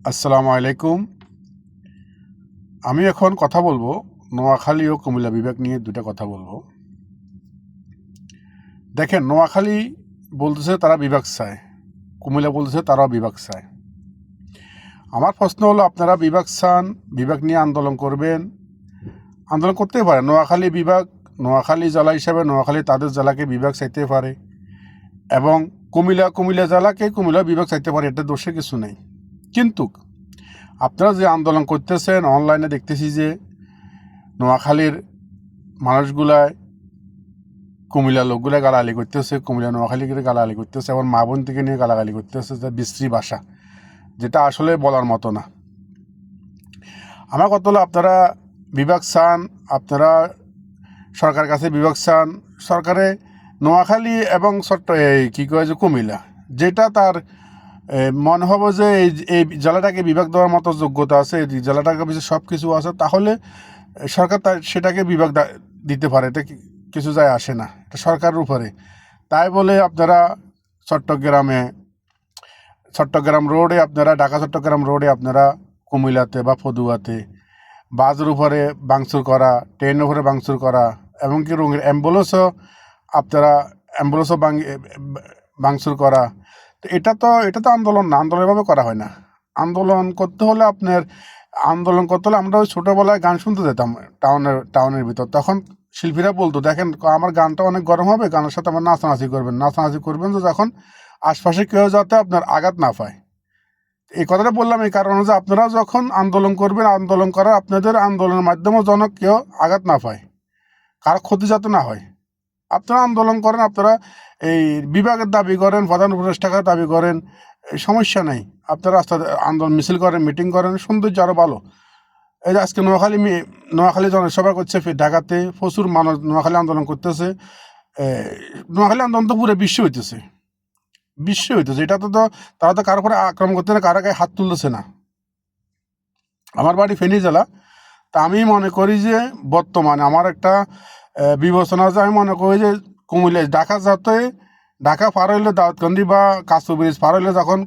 আসসালামু আলাইকুম। আমি এখন কথা বলবো নোয়াখালী ও কুমিল্লা বিভাগ নিয়ে দুটা কথা বলবো। দেখেন, নোয়াখালী বলতেছে তারা বিভাগ চায়, কুমিল্লা বলতেছে তারাও বিভাগ চায়। আমার প্রশ্ন হলো, আপনারা বিভাগ চান, বিভাগ নিয়ে আন্দোলন করবেন, আন্দোলন করতেই পারে। নোয়াখালী বিভাগ, নোয়াখালী জেলা হিসাবে নোয়াখালী তাদের জেলাকে বিভাগ চাইতে পারে, এবং কুমিল্লা জেলাকে কুমিল্লা বিভাগ চাইতে পারে, এটা দোষের কিছু নেই। কিন্তু আপনারা যে আন্দোলন করতেছেন, অনলাইনে দেখতেছি যে নোয়াখালীর মানুষগুলায় কুমিল্লার লোকগুলো গালাগালি করতেছে, কুমিল্লা নোয়াখালীকে গালাগালি করতেছে, এবং মা বোন থেকে নিয়ে গালাগালি করতেছে, যে বিশ্রী ভাষা, যেটা আসলে বলার মতো না। আমার কথা হলো, আপনারা বিভাগ চান, আপনারা সরকারের কাছে বিভাগ চান, সরকারে নোয়াখালী এবং কী কয় যে কুমিল্লা, যেটা তার মনে হবে যে এই জেলাটাকে বিভাগ দেওয়ার মতো যোগ্যতা আছে, এই জেলাটাকে পিছিয়ে সব কিছু আছে, তাহলে সরকার সেটাকে বিভাগ দিতে পারে। এটা কিছু যায় আসে না, এটা সরকারের উপরে। তাই বলে আপনারা চট্টগ্রাম রোডে, আপনারা ঢাকা চট্টগ্রাম রোডে আপনারা কুমিল্লাতে বা ফদুয়াতে বাসের উপরে ভাঙচুর করা, ট্রেনের উপরে ভাঙচুর করা, এমনকি রঙের অ্যাম্বুলেন্সও ভাঙচুর করা, তো এটা তো আন্দোলন না, আন্দোলনভাবে করা হয় না। আন্দোলন করতে হলে আমরা ওই ছোটোবেলায় গান শুনতে যেতাম টাউনের ভিতর। তখন শিল্পীরা বলতো, দেখেন আমার গানটা অনেক গরম হবে, গানের সাথে আমার নাচানাচি করবেন যে যখন আশপাশে কেউ যাতে আপনার আঘাত না পায়। এই কথাটা বললাম এই কারণে যে আপনারা যখন আন্দোলন করবেন, আন্দোলন করা আপনাদের আন্দোলনের মাধ্যমে যেন কেউ আঘাত না পায়, কারো ক্ষতি যাতে না হয়। আপনারা আন্দোলন করেন, আপনারা এই বিভাগের দাবি করেন, প্রধান উপদেষ্টাকে দাবি করেন, সমস্যা নেই। আপনারা রাস্তা আন্দোলন মিছিল করেন, মিটিং করেন, সৌন্দর্য আরও ভালো। এই যে আজকে নোয়াখালী জনসভা করছে, ঢাকাতে প্রচুর মানুষ নোয়াখালী আন্দোলন করতেছে। নোয়াখালী আন্দোলন তো পুরো বিশ্ব হইতেছে। এটা তো তারা তো কারো করে আক্রমণ করতে না, কারো গায়ে হাত তুলতেছে না। আমার বাড়ি ফেনী জেলা, তা আমি মনে করি যে বর্তমানে আমার একটা বিবেচনা আছে। আমি মনে করি যে ঢাকা পার হইলে দাউদকান্দি বা কাঁচু ব্রিজ পার হইলে যখন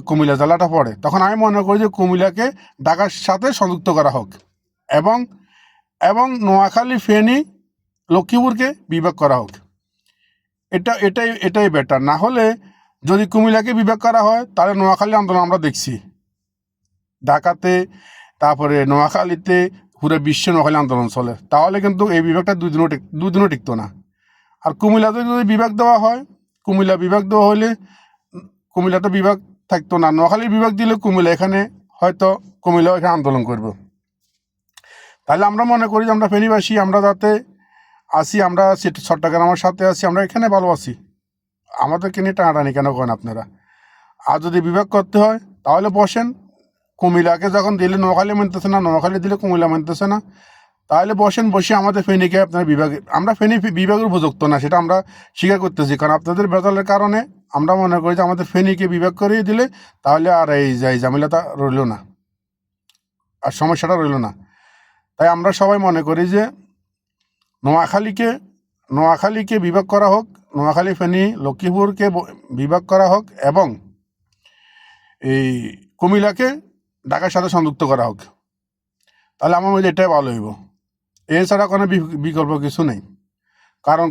কুমিল্লা জেলাটা পড়ে, তখন আমি মনে করি যে কুমিল্লাকে ঢাকার সাথে সংযুক্ত করা হোক, এবং নোয়াখালী, ফেনী, লক্ষ্মীপুরকে বিভাগ করা হোক। এটাই বেটার। না হলে যদি কুমিল্লাকে বিভাগ করা হয়, তাহলে নোয়াখালী আন্দোলন আমরা দেখছি ঢাকাতে, তারপরে নোয়াখালীতে, পুরো বিশ্বে নোয়াখালী আন্দোলন চলে। তাহলে কিন্তু এই বিভাগটা দুদিনও টিকতো না। আর কুমিল্লাতে যদি বিভাগ দেওয়া হয়, কুমিল্লাতে বিভাগ থাকতো না। নোয়াখালীর বিভাগ দিলে কুমিল্লা এখানে আন্দোলন করবে। তাহলে আমরা মনে করি যে আমরা ফেনীবাসী, আমরা যাতে আসি, আমরা চট্টগ্রামের সাথে আছি, আমরা এখানে ভালো আছি। আমাদেরকে নিয়ে টানাটানি কেন করেন আপনারা? আর যদি বিভাগ করতে হয়, তাহলে বসেন। কুমিল্লাকে যখন দিলে নোয়াখালী মানতেছে না, নোয়াখালী দিলে কুমিল্লা মানতেছে না, তাহলে বসে আমাদের ফেনীকে আপনার আমরা ফেনী বিভাগের উপযুক্ত না, সেটা আমরা স্বীকার করতেছি। কারণ আপনাদের বেতালের কারণে আমরা মনে করি যে আমাদের ফেনীকে বিভাগ করিয়ে দিলে তাহলে আর এই ঝামেলাটা রইল না, আর সমস্যাটা রইল না। তাই আমরা সবাই মনে করি যে নোয়াখালীকে বিভাগ করা হোক, নোয়াখালী, ফেনী, লক্ষ্মীপুরকে বিভাগ করা হোক, এবং এই কুমিল্লাকে ঢাকার সাথে সংযুক্ত করা হোক। তাহলে আমার মধ্যে এটাই ভালো হইব। এছাড়া কোনো বিকল্প কিছু নেই। কারণ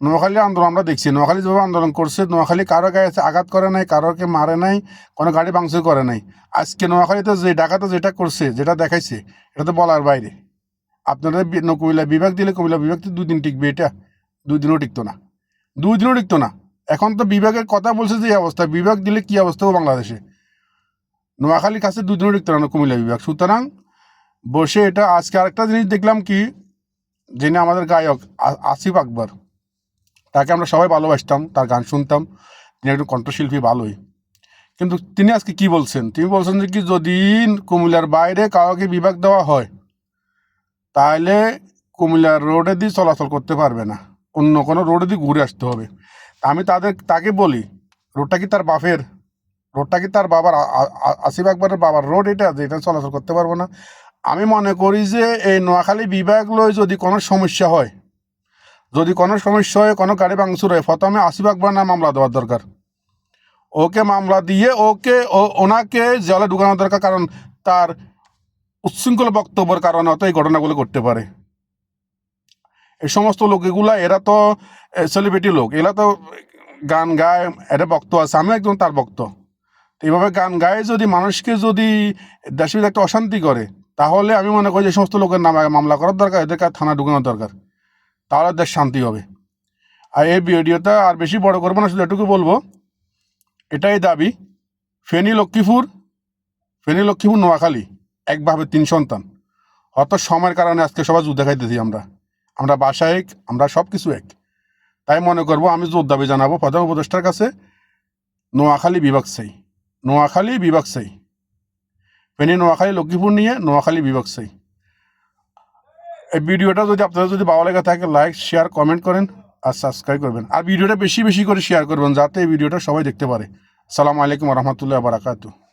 নোয়াখালী আন্দোলন আমরা দেখছি, নোয়াখালী যেভাবে আন্দোলন করছে, নোয়াখালী কারো গায়ে আঘাত করে নাই, কারোকে মারে নাই, কোনো গাড়ি ভাঙচুর করে নাই। আজকে নোয়াখালীতে ঢাকাতে যেটা করছে, যেটা দেখাইছে, এটা তো বলার বাইরে। আপনাদের কুমিল্লা বিভাগ দিলে কুমিল্লা বিভাগতে 2 দিন টিকবে, এটা 2 দিনও টিকতো না। এখন তো বিভাগের কথা বলছে যে অবস্থা, বিভাগ দিলে কি অবস্থা হবে বাংলাদেশে। নোয়াখালীর কাছে 2 দিনও টিকতো না কুমিল্লা বিভাগ। সুতরাং বসে এটা আজকে আরেকটা জিনিস দেখলাম কি, যিনি আমাদের গায়ক আসিফ আকবর, তাকে আমরা সবাই ভালোবাসতাম, তার গান শুনতাম, তিনি একটু কণ্ঠশিল্পী ভালোই। কিন্তু তিনি আজকে কি বলছেন? তিনি বলছেন যে কি, যদি কুমিল্লার বাইরে কাউকে বিভাগ দেওয়া হয়, তাহলে কুমিল্লার রোডে দিয়ে চলাচল করতে পারবে না, অন্য কোনো রোডে দিয়ে ঘুরে আসতে হবে। আমি তাকে বলি, রোডটা কি তার বাবার, আসিফ আকবরের বাবার রোড এটা, যেটা চলাচল করতে পারবো না? আমি মনে করি যে এই নোয়াখালী বিভাগ লয় যদি কোনো সমস্যা হয়, কোনো গাড়ি ভাঙচুর হয়, প্রথমে আসিফ আকবর নামে মামলা দেওয়ার দরকার। ওকে মামলা দিয়ে ওনাকে জেলে ঢুকানো দরকার, কারণ তার উচ্ছৃঙ্খল বক্তব্যের কারণে হয়তো এই ঘটনাগুলো করতে পারে। এই সমস্ত লোক এরা তো সেলিব্রিটি লোক, এরা তো গান গায়, এটা ভক্ত আছে, আমি একজন তার ভক্ত। এইভাবে গান গায়ে যদি মানুষকে যদি দেশের ভিতরে একটা অশান্তি করে, তাহলে আমি মনে করি যে সমস্ত লোকের নামে মামলা করার দরকার, এদেরকে থানা ঢুকানোর দরকার, তাহলে দেশ শান্তি হবে। আর এই ভিডিওটা আর বেশি বড় করবো না, শুধু এটুকু বলবো, এটাই দাবি, ফেনী লক্ষ্মীপুর নোয়াখালী একভাবে 3 সন্তান। অত সময়ের কারণে আজকে সবাই যুদ্ধ দেখাইতেছি, আমরা বাসা এক, আমরা সব কিছু এক। তাই মনে করবো আমি জোর দাবি জানাবো প্রধান উপদেষ্টার কাছে, নোয়াখালী বিভাগ চাই, ফেনী নোয়াখালী লক্ষ্মীপুর নিয়ে নোয়াখালী বিভাগ চাই। এই ভিডিওটা যদি আপনাদের যদি ভালো লেগে থাকে, লাইক শেয়ার কমেন্ট করেন আর সাবস্ক্রাইব করবেন, আর ভিডিওটা বেশি বেশি করে শেয়ার করবেন, যাতে এই ভিডিওটা সবাই দেখতে পারে। আসসালামু আলাইকুম ওয়া রাহমাতুল্লাহি ওয়া বারাকাতুহু।